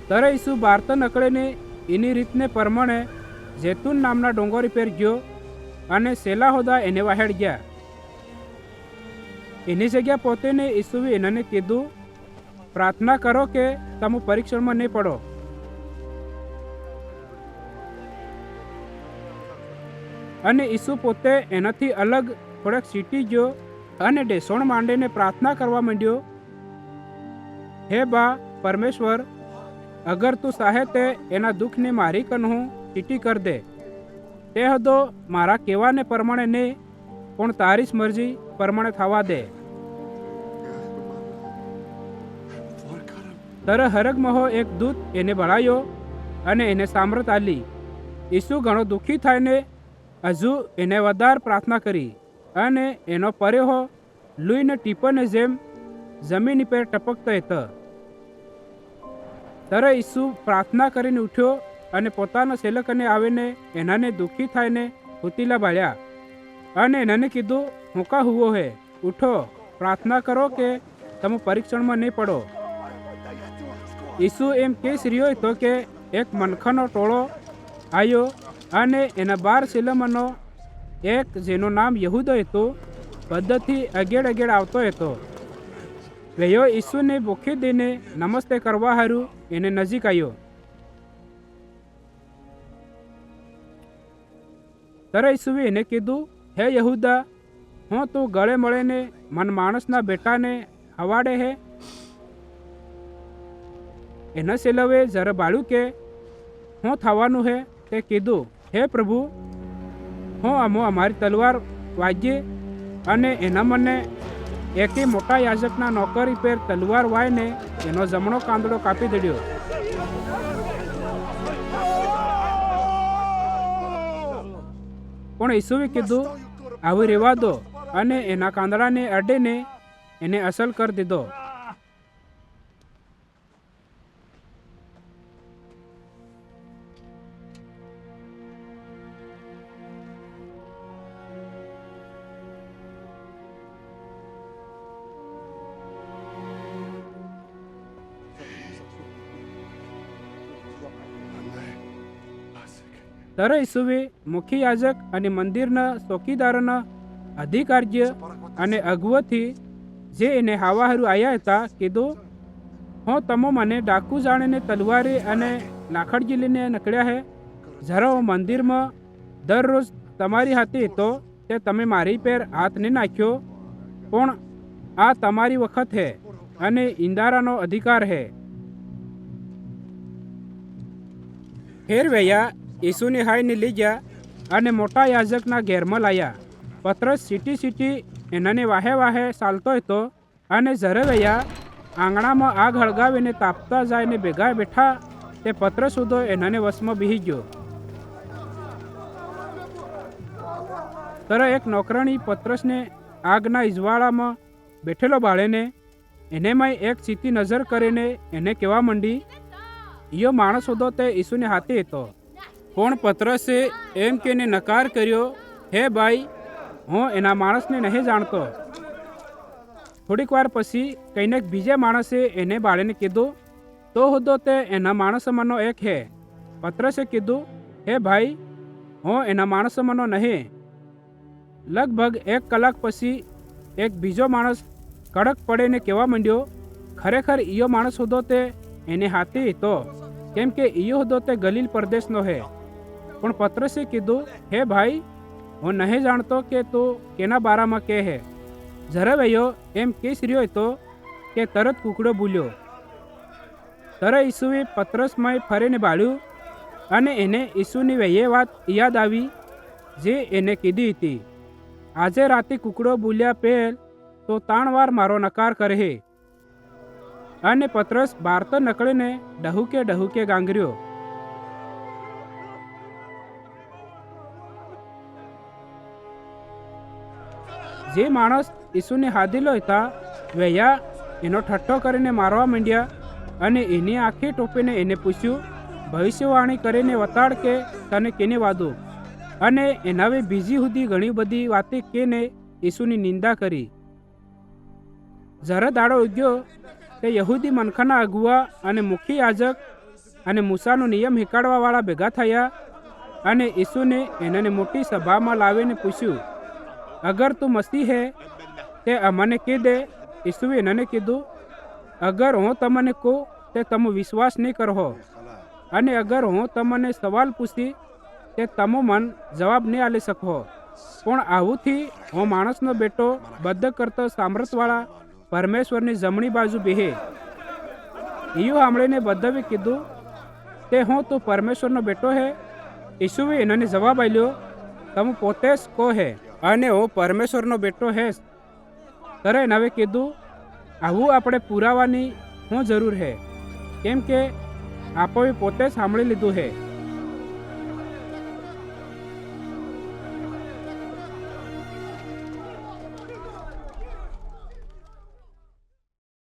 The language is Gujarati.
ત્યારે ઈસુ બહાર નકળીને એની રીતને પ્રમાણે જૈતૂન નામના ડોંગરી પર ગયો અને સેલા હોદા એને વાહેડ ગયા. એની જગ્યા પોતેને ઈસુએ એને કીધું, પ્રાર્થના કરો કે તમે પરીક્ષણમાં નહીં પડો. અને ઈસુ પોતે એનાથી અલગ થોડેક સીટી ગયો અને ડેસોણ માંડીને પ્રાર્થના કરવા માંડ્યો, હે બા પરમેશ્વર, અગર તું ચાહે તે એના દુઃખને મારી કનહું સીટી કર દે. તે હદો મારા કહેવાને પ્રમાણે નહીં પણ તારી જ મરજી પ્રમાણે થવા દે. તરે હરગમહો એક દૂત એને બળાયો અને એને સામર્થ આલી. ઈસુ ઘણો દુઃખી થઈને હજુ એને વધારે પ્રાર્થના કરી અને એનો પર્યો લુઈને ટીપોને જેમ જમીન પર ટપકતો હતો. ત્યારે ઈસુ પ્રાર્થના કરીને ઉઠ્યો અને પોતાના સેલકને આવીને એનાને દુઃખી થઈને હુતીલા બાળ્યા અને એનાને કીધું, હુંકા હુવો હે, ઉઠો, પ્રાર્થના કરો કે તમે પરીક્ષણમાં નહીં પડો. ઈસુ એમ કેસ રહ્યો હતો કે એક મનખાનો ટોળો આવ્યો અને એના 12 શિલમનો એક, જેનું નામ યહૂદો હતું, પદ્ધતિ અગેડ આવતો હતો. વેયો ઈસુને ભૂખી દઈને નમસ્તે કરવા હારું એને નજીક આવ્યો. ત્યારે ઈસુએ એને કીધું, હે યહૂદા, હું તું ગળે મળીને મન માણસના બેટાને હવાડે હે? એના સેલવે જરા બાળ્યું કે હું થવાનું હે તે કીધું, હે પ્રભુ, હું અમારી તલવાર વાજ્યે અને એના મને એકે મોટા યાજકના નોકરી પર તલવાર વાઈને એનો જમણો કાંદડો કાપી દેડ્યો. પણ ઈસુએ કીધું, આવું રહેવા દો, અને એના કાંદડાને અડીને એને અસલ કરી દીધો. ત્યારે ઈસુએ મુખ્ય યાજક અને મંદિરના ચોકીદારોના અધિકારીઓ અને અગુઓથી જે એને હાવા હારું આવ્યા હતા કીધું, હું તમે મને ડાકુ જાણીને તલવારી અને લાકડી લઈને નીકળ્યા હે. જરા હું મંદિરમાં દરરોજ તમારી હાથે હતો તે તમે મારી પર હાથ નહીં નાખ્યો, પણ આ તમારી વખત હે અને ઇંદારાનો અધિકાર હે. ફેર વૈયા ઈસુની હાઈને લઈ ગયા અને મોટા યાજકના ઘેરમાં લાયા. પતરસ સીટી એનાને વાહે ચાલતો હતો અને જરે વૈયા આંગણામાં આગ હળગાવીને તાપતા જાયને ભેગા બેઠા તે પતરસ સુધો એનાને વશમાં બેહી ગયો. ત્યારે એક નોકરાણી પતરસને આગના ઇજવાળામાં બેઠેલો બાળેને એનેમાં એક સીધી નજર કરીને એને કહેવા માંડી, ઈયો માણસ હતો તે ઈસુને હાથે હતો. પણ પતરસે એમ કહીને નકાર કર્યો, હે ભાઈ, હું એના માણસને નહીં જાણતો. થોડીક વાર પછી કંઈક બીજા માણસે એને બાળીને કીધું, તો હોદો તે એના માણસમાંનો એક હે. પતરસે કીધું, હે ભાઈ, હું એના માણસમાંનો નહીં. લગભગ 1 કલાક પછી એક બીજો માણસ કડક પડેને કહેવા માંડ્યો, ખરેખર ઈયો માણસ હોદો તે એને હાથે હતો, કેમ કે ઈયો હોદો તે ગલીલ પ્રદેશનો હે. પણ પતરસે કીધું, હે ભાઈ, હું નહીં જાણતો કે તું કેના બારામાં કહે હે. જરા વૈયો એમ કેસ રહ્યો હતો કે તરત કુકડો બોલ્યો. ત્યારે ઈસુએ પતરસમય ફરીને બાળ્યું અને એને ઈસુની વૈયે વાત યાદ આવી જે એને કીધી હતી, આજે રાતે કુકડો બોલ્યા પહેલ તો 3 વાર મારો નકાર કરે. અને પતરસ બહાર તો નકળીને ડહુકે ગાંગર્યો. જે માણસ ઈસુને હાદીલો હતા વૈયા એનો ઠઠ્ઠો કરીને મારવા માંડ્યા અને એની આંખે ટોપીને એને પૂછ્યું, ભવિષ્યવાણી કરીને વતાડ કે તને કેને વાદું. અને એનાવે બીજી સુધી ઘણી બધી વાતે કેને ઈસુની નિંદા કરી. જરા દાડો ઉગ્યો તે યહૂદી મનખાના અગુઆ અને મુખ્ય યાજક અને મૂસાનો નિયમ હિકાડવાવાળા ભેગા થયા અને ઈસુને એને મોટી સભામાં લાવીને પૂછ્યું, અગર તું મસીહ હે તે અમને કહી દે. ઈસુએ એને કીધું, અગર હું તમને કહું તે તમે વિશ્વાસ નહીં કરો, અને અગર હું તમને સવાલ પૂછી તે તમે મન જવાબ નહીં આલી શકો. પણ આવુંથી હું માણસનો બેટો બધો કરતો સામર્થવાળા પરમેશ્વરની જમણી બાજુ બેહે. ઈયો સાંભળીને બધાએ કીધું, તે હું તું પરમેશ્વરનો બેટો હે? ઈસુએ એને જવાબ આપ્યો, તમે પોતે જ કહો હે અને હું પરમેશ્વરનો બેટો હેસ. ત્યારે એનાવે કીધું, આવું આપણે પુરાવાની શું જરૂર હે, કેમ કે આપણે પોતે જ સાંભળી લીધું હે